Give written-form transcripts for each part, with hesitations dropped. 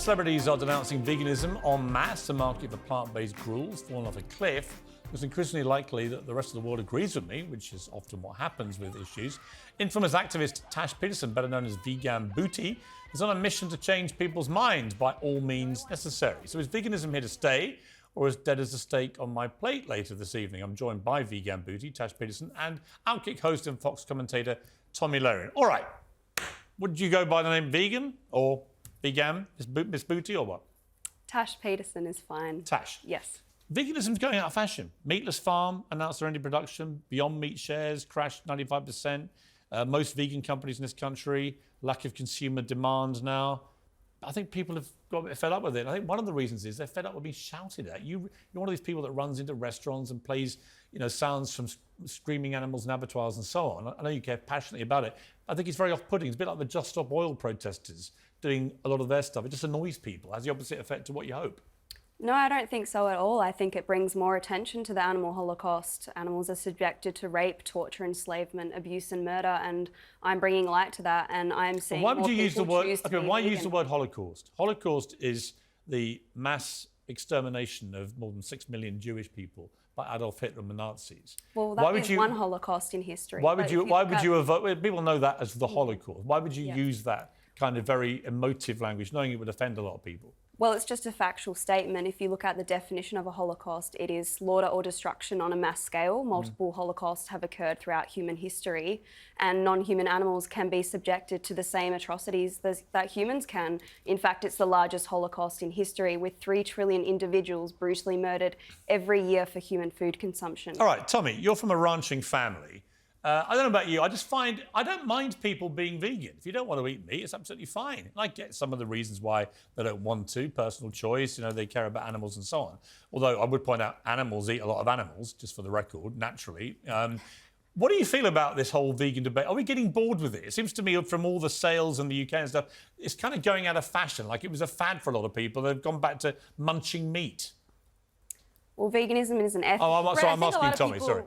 Celebrities are denouncing veganism en masse. The market for plant-based gruel's fallen off a cliff. It's increasingly likely that the rest of the world agrees with me, which is often what happens with issues. Infamous activist Tash Peterson, better known as V-gan Booty, is on a mission to change people's minds by all means necessary. So is veganism here to stay, or as dead as a steak on my plate later this evening? I'm joined by V-gan Booty, Tash Peterson, and Outkick host and Fox commentator Tommy Larian. All right, would you go by the name vegan or vegan, Miss Booty, or what? Tash Peterson is fine. Tash? Yes. Veganism's going out of fashion. Meatless Farm announced their ending production. Beyond Meat shares crashed 95%. Most vegan companies in this country, lack of consumer demand now. I think people have got a bit fed up with it. I think one of the reasons is they're fed up with being shouted at. You're one of these people that runs into restaurants and plays, sounds from screaming animals in abattoirs and so on. I know you care passionately about it. I think it's very off-putting. It's a bit like the Just Stop Oil protesters doing a lot of their stuff. It just annoys people. It has the opposite effect to what you hope. No, I don't think so at all. I think it brings more attention to the animal holocaust. Animals are subjected to rape, torture, enslavement, abuse and murder, and I'm bringing light to that, and I'm seeing why would more you use the people word? choose to Okay, be why vegan. use the word Holocaust? Holocaust is the mass extermination of more than 6 million Jewish people by Adolf Hitler and the Nazis. Well, that is one Holocaust in history. Why would you avoid? People know that as the Holocaust. Why would you use that kind of very emotive language, knowing it would offend a lot of people? Well, it's just a factual statement. If you look at the definition of a Holocaust, it is slaughter or destruction on a mass scale. Multiple Holocausts have occurred throughout human history, and non-human animals can be subjected to the same atrocities that humans can. In fact, it's the largest Holocaust in history, with 3 trillion individuals brutally murdered every year for human food consumption. All right, Tommy, you're from a ranching family. I don't know about you, I don't mind people being vegan. If you don't want to eat meat, it's absolutely fine. And I get some of the reasons why they don't want to, personal choice, they care about animals and so on. Although I would point out animals eat a lot of animals, just for the record, naturally. What do you feel about this whole vegan debate? Are we getting bored with it? It seems to me from all the sales in the UK and stuff, it's kind of going out of fashion. Like it was a fad for a lot of people. They've gone back to munching meat. Well, veganism is an ethical... Oh, I'm asking Tommy, sorry.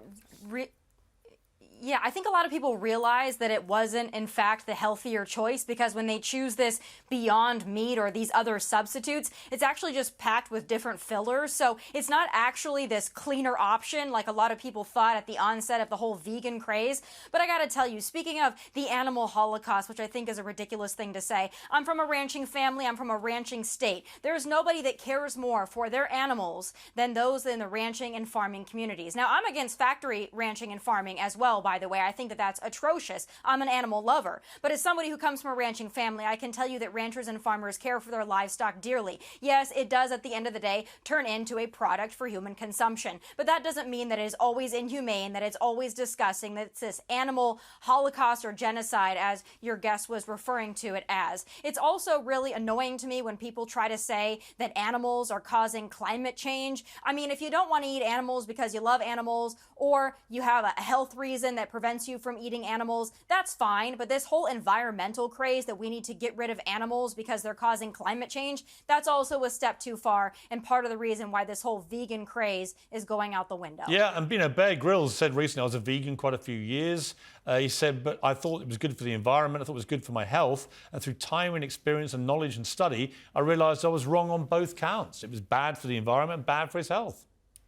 Yeah, I think a lot of people realize that it wasn't, in fact, the healthier choice, because when they choose this Beyond Meat or these other substitutes, it's actually just packed with different fillers. So it's not actually this cleaner option like a lot of people thought at the onset of the whole vegan craze. But I gotta tell you, speaking of the animal holocaust, which I think is a ridiculous thing to say, I'm from a ranching family, I'm from a ranching state. There's nobody that cares more for their animals than those in the ranching and farming communities. Now, I'm against factory ranching and farming as well, by the way. I think that that's atrocious. I'm an animal lover. But as somebody who comes from a ranching family, I can tell you that ranchers and farmers care for their livestock dearly. Yes, it does at the end of the day turn into a product for human consumption. But that doesn't mean that it is always inhumane, that it's always disgusting, that it's this animal holocaust or genocide, as your guest was referring to it as. It's also really annoying to me when people try to say that animals are causing climate change. I mean, if you don't want to eat animals because you love animals, or you have a health reason that prevents you from eating animals, that's fine. But this whole environmental craze that we need to get rid of animals because they're causing climate change, that's also a step too far, and part of the reason why this whole vegan craze is going out the window. Yeah, and Bear Grylls said recently, I was a vegan quite a few years. He said, but I thought it was good for the environment, I thought it was good for my health, and through time and experience and knowledge and study, I realised I was wrong on both counts. It was bad for the environment, bad for his health.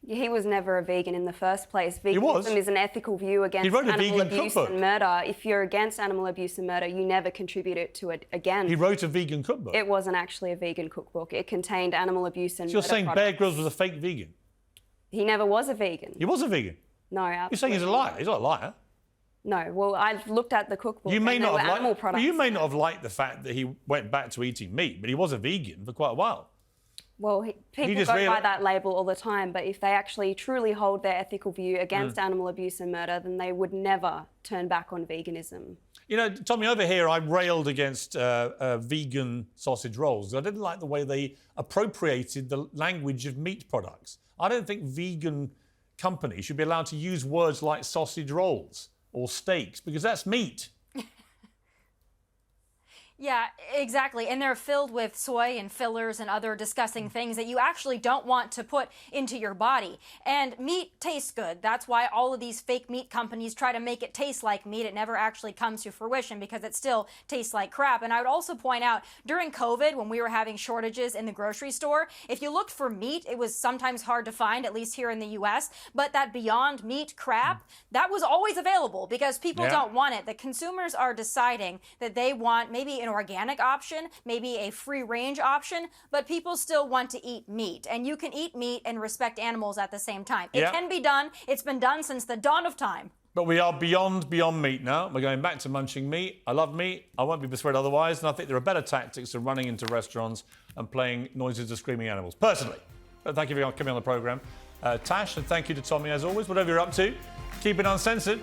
He was never a vegan in the first place. Veganism is an ethical view against animal abuse and murder. If you're against animal abuse and murder, you never contributed to it again. He wrote a vegan cookbook. It wasn't actually a vegan cookbook. It contained animal abuse and murder. So you're saying products. Bear Grylls was a fake vegan? He never was a vegan. He was a vegan? No, absolutely. You're saying he's a liar? He's not a liar. No, well, I've looked at the cookbook You may and there not were have animal products. You may not have liked the fact that he went back to eating meat, but he was a vegan for quite a while. Well, people go by that label all the time, but if they actually truly hold their ethical view against animal abuse and murder, then they would never turn back on veganism. Tommy, over here, I railed against vegan sausage rolls. I didn't like the way they appropriated the language of meat products. I don't think vegan companies should be allowed to use words like sausage rolls or steaks, because that's meat. Yeah, exactly. And they're filled with soy and fillers and other disgusting things that you actually don't want to put into your body. And meat tastes good. That's why all of these fake meat companies try to make it taste like meat. It never actually comes to fruition because it still tastes like crap. And I would also point out, during COVID, when we were having shortages in the grocery store, if you looked for meat, it was sometimes hard to find, at least here in the US. But that Beyond Meat crap, that was always available because people don't want it. The consumers are deciding that they want maybe an organic option, maybe a free-range option, but people still want to eat meat. And you can eat meat and respect animals at the same time. It can be done. It's been done since the dawn of time. But we are beyond meat now. We're going back to munching meat. I love meat. I won't be persuaded otherwise. And I think there are better tactics than running into restaurants and playing noises of screaming animals, personally. But thank you for coming on the programme. Tash, and thank you to Tommy, as always. Whatever you're up to, keep it uncensored.